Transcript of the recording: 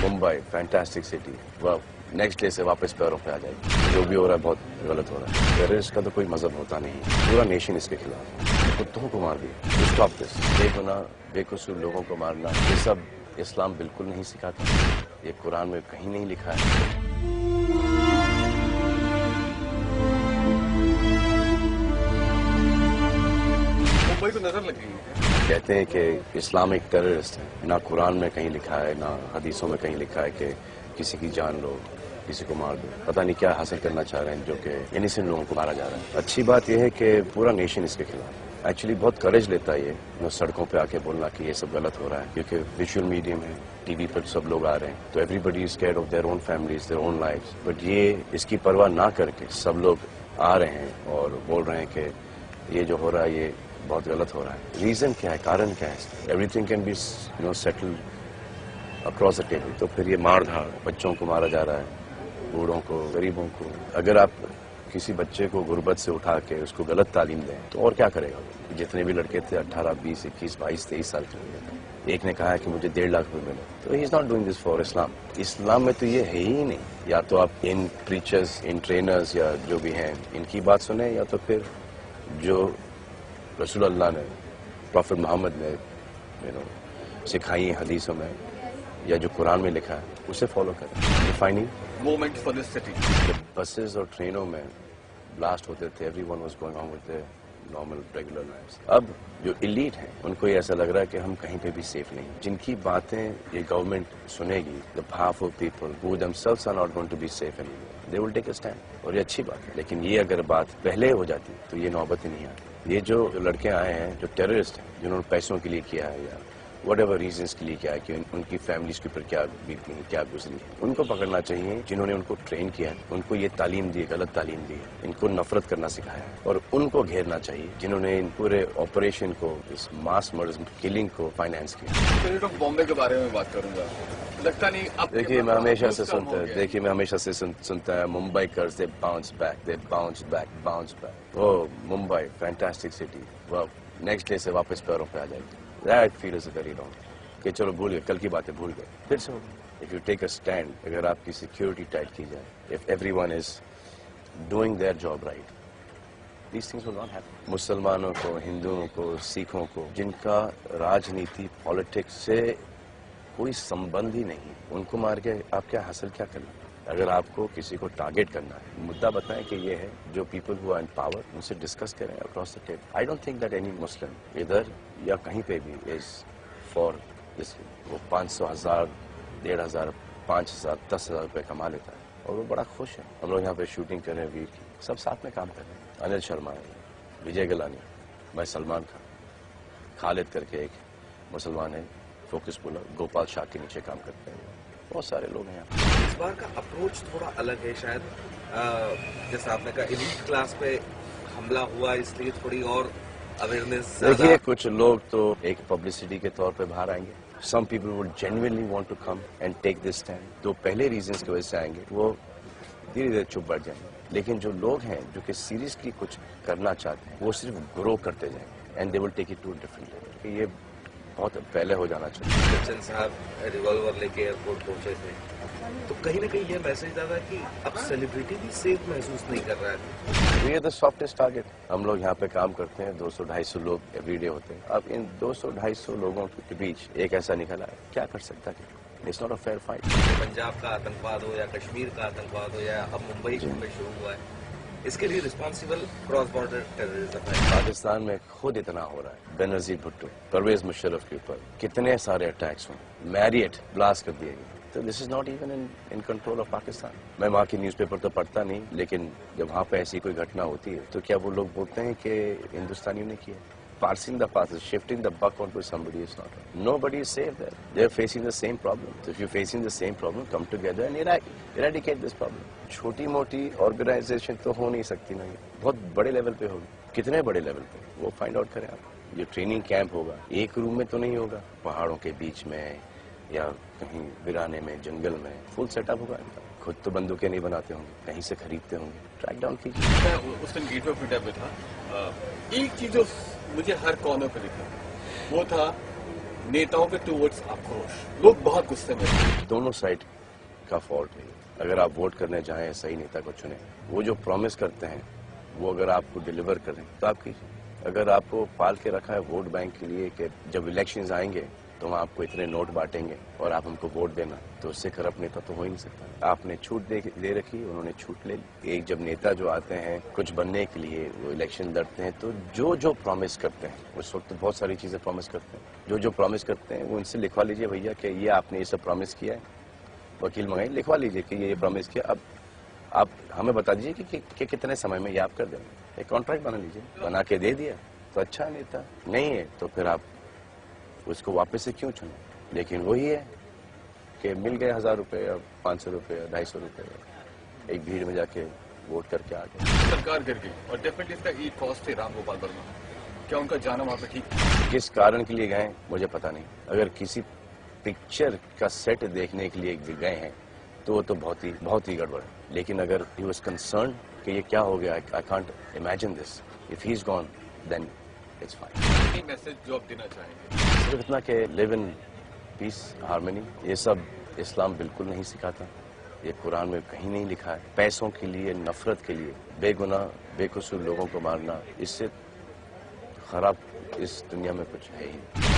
Mumbai fantastic city, वह next day से वापस पैरों पे आ जाएगी। जो भी हो रहा है बहुत गलत हो रहा है। टेररिस्ट का तो कोई मजहब होता नहीं, पूरा नेशन इसके खिलाफ है। कुत्तों को मार दिया। Stop this. बेगुनाह बेकसूर लोगों को मारना, ये सब इस्लाम बिल्कुल नहीं सिखाता। ये कुरान में कहीं नहीं लिखा है। मुंबई को नजर लग गई है। कहते हैं कि इस्लामिक टेररिस्ट है, ना कुरान में कहीं लिखा है, ना हदीसों में कहीं लिखा है कि किसी की जान लो, किसी को मार दो। पता नहीं क्या हासिल करना चाह रहे हैं, जो कि इनिसेंट लोगों को मारा जा रहा है। अच्छी बात यह है कि पूरा नेशन इसके खिलाफ है। एक्चुअली बहुत करेज लेता है ये सड़कों पे आके बोलना कि ये सब गलत हो रहा है, क्योंकि विजुअल मीडियम है, टीवी पर सब लोग आ रहे हैं, तो everybody is scared of their own families, their own lives. But ये इसकी परवाह ना करके सब लोग आ रहे हैं और बोल रहे हैं कि ये जो हो रहा है ये बहुत गलत हो रहा है। रीजन क्या है, कारण क्या है? Everything can be settled across the table. तो फिर ये मार धाड़, बच्चों को मारा जा रहा है, बूढ़ों को, गरीबों को। अगर आप किसी बच्चे को गुर्बत से उठा के उसको गलत तालीम दें तो और क्या करेगा? जितने भी लड़के थे 18, 20, 21, 22, 23 साल के, एक ने कहा है कि मुझे 1.5 लाख रुपए मिले, तो he is not doing this for Islam. इस्लाम में तो ये है ही नहीं। या तो आप इन प्रीचर्स, इन ट्रेनर्स या जो भी हैं इनकी बात सुने, या तो फिर जो रसूल अल्लाह ने, प्रॉफिट मोहम्मद ने सिखाई है हदीसों में, या जो कुरान में लिखा है उसे फॉलो करें। Defining moment for this city. Buses और ट्रेनों में ब्लास्ट होते थे, everyone was going on with their normal regular lives. अब जो इलीट हैं उनको ये ऐसा लग रहा है कि हम कहीं पे भी सेफ नहीं। जिनकी बातें ये गवर्नमेंट सुनेगी, the powerful people who themselves are not going to be safe anywhere, they will take a stand. और ये अच्छी बात है, लेकिन ये अगर बात पहले हो जाती तो ये नौबत ही नहीं आती। ये जो लड़के आए हैं, जो टेररिस्ट हैं, जिन्होंने पैसों के लिए किया है या whatever reasons के लिए क्या है, कि उनकी फैमिलीज के ऊपर क्या बीती है, क्या गुजरी, उनको पकड़ना चाहिए। जिन्होंने उनको ट्रेन किया है, उनको ये तालीम दी, गलत तालीम दी है, इनको नफरत करना सिखाया है, और उनको घेरना चाहिए जिन्होंने इन पूरे ऑपरेशन को, इस मास मर्डर किलिंग को फाइनेंस किया। स्पिरिट ऑफ बॉम्बे के बारे में बात करूंगा, लगता नहीं आप देखिए मैं हमेशा से सुनता है Mumbai curse, they bounce back, they bounce back, bounce back. Oh Mumbai fantastic city, वह नेक्स्ट डे से वापस पैरों पे आ जाएगी। That feel is very wrong. कि चलो भूल गए, कल की बातें भूल गए, फिर से होगा। If you take a stand, अगर आपकी सिक्योरिटी टाइट की जाए, if everyone is doing their job right, these things will not happen. मुसलमानों को, हिंदुओं को, सिखों को, जिनका राजनीति, पॉलिटिक्स से कोई संबंध ही नहीं, उनको मार के आप क्या हासिल क्या करना? अगर आपको किसी को टारगेट करना है, मुद्दा बताएं कि ये है, जो people who are in power उनसे डिस्कस करें across the table. I don't think that any Muslim इधर या कहीं पे भी इज फॉर दिस। वो 500, 1000, 1500, 5000, 10,000 रुपये कमा लेता है और वो बड़ा खुश है। हम लोग यहाँ पे शूटिंग कर रहे हैं वीर की, सब साथ में काम कर रहे हैं। अनिल शर्मा है, विजय गलानी, मैं सलमान खान, खालिद करके एक मुसलमान है, फोकस पुलर, गोपाल शाह के नीचे काम करते हैं, बहुत सारे लोग हैं यहाँ। इस बार का अप्रोच थोड़ा अलग है शायद, जैसा आपने कहा एलीट क्लास पे हमला हुआ, इसलिए थोड़ी और अवेयरनेस। देखिए कुछ लोग तो एक पब्लिसिटी के तौर पे बाहर आएंगे, some people would genuinely want to come and take this stand. तो पहले रीजंस की वजह से आएंगे, वो धीरे धीरे चुप बैठ जाएंगे। लेकिन जो लोग हैं जो कि सीरियसली कुछ करना चाहते हैं, वो सिर्फ ग्रो करते जाएंगे and they will take it to different level. ये बहुत पहले हो जाना चाहिए। बच्चन साहब रिवॉल्वर लेके एयरपोर्ट पहुंचे थे, तो कहीं ना कहीं ये मैसेज आता है कि अब सेलिब्रिटी भी सेफ महसूस नहीं कर रहा है। ये द सॉफ्टेस्ट टारगेट। हम लोग यहाँ पे काम करते हैं, 200-250 लोग एवरीडे होते हैं। अब इन 200-250 लोगों के बीच एक ऐसा निकला है, क्या कर सकता है? It's not a fair fight. Punjab का आतंकवाद हो या कश्मीर का आतंकवाद हो या अब मुंबई में शुरू हुआ है, इसके लिए रिस्पॉन्सिबल क्रॉस बॉर्डर टेररिज्म है। पाकिस्तान में खुद इतना हो रहा है। बेनजीर भुट्टो, परवेज मुशर्रफ के ऊपर कितने सारे अटैक्स हुए, मैरियट ब्लास्ट कर दिए गए। तो this is not even in control of Pakistan. मैं वहाँ की न्यूज़पेपर तो पढ़ता नहीं, लेकिन जब वहाँ पे ऐसी कोई घटना होती है तो क्या वो लोग बोलते हैं कि हिंदुस्तानियों ने किया? Parsing the past, shifting the buck onto somebody is not right. Nobody is safe there. They are facing the same problem. So if you're facing the same problem, come together and eradicate this problem. छोटी मोटी organisation तो हो नहीं सकती ना, बहुत बड़े level पे होगी। कितने बड़े लेवल पे, वो फाइंड आउट करें आप। जो ट्रेनिंग कैंप होगा एक रूम में तो नहीं होगा, पहाड़ों के बीच में या कहीं वीराने में, जंगल में, फुल सेटअप होगा। खुद तो बंदूकें नहीं बनाते होंगे, कहीं से खरीदते होंगे, ट्रैक डाउन कीजिए। मैं उस दिन गेटवे ऑफ इंडिया पे था, एक चीज जो मुझे हर कॉर्नर पे दिखा वो था नेताओं के टूवर्ड्स आक्रोश, लोग बहुत गुस्से में हैं। दोनों साइड का फॉल्ट है। अगर आप वोट करने जाएं सही नेता को चुनें, वो जो प्रॉमिस करते हैं वो अगर आपको डिलीवर करें तो आप कीजिए। अगर आपको पाल के रखा है वोट बैंक के लिए कि जब इलेक्शंस आएंगे तो हम आपको इतने नोट बांटेंगे और आप हमको वोट देना, तो उससे करप्ट नेता तो हो ही नहीं सकता। आपने छूट दे रखी, उन्होंने छूट ले ली। एक जब नेता जो आते हैं कुछ बनने के लिए, वो इलेक्शन लड़ते हैं, तो जो प्रॉमिस करते हैं, उस वक्त तो बहुत सारी चीजें प्रॉमिस करते हैं, जो प्रॉमिस करते हैं वो इनसे लिखवा लीजिए भैया कि ये आपने ये सब प्रॉमिस किया है, वकील मंगाई लिखवा लीजिए कि ये प्रॉमिस किया, अब आप हमें बता दीजिए कि कितने समय में ये आप कर देंगे। एक कॉन्ट्रैक्ट बना लीजिए, बना के दे दिया तो अच्छा नेता, नहीं है तो फिर आप उसको वापस से क्यों चुने। लेकिन वही है कि मिल गए 1000 रुपये या 500 रुपये या 250 रुपये, एक भीड़ में जाके वोट करके आ गए। सरकार गिर गई और डेफिनेटली इसका ई कॉस्ट है राम गोपाल वर्मा। क्या उनका जाना वहाँ पे ठीक? किस कारण के लिए गए मुझे पता नहीं। अगर किसी पिक्चर का सेट देखने के लिए गए हैं तो वो तो बहुत ही गड़बड़ है। लेकिन अगर ही वाज कंसर्न कि ये क्या हो गया, I can't imagine this, if he is gone then it's fine. Message जो आप देना चाहेंगे? सिर्फ इतना कि लिव इन पीस हार्मनी, ये सब इस्लाम बिल्कुल नहीं सिखाता, ये कुरान में कहीं नहीं लिखा है। पैसों के लिए, नफरत के लिए बेगुनाह बेकसूर लोगों को मारना, इससे खराब इस दुनिया में कुछ है ही नहीं।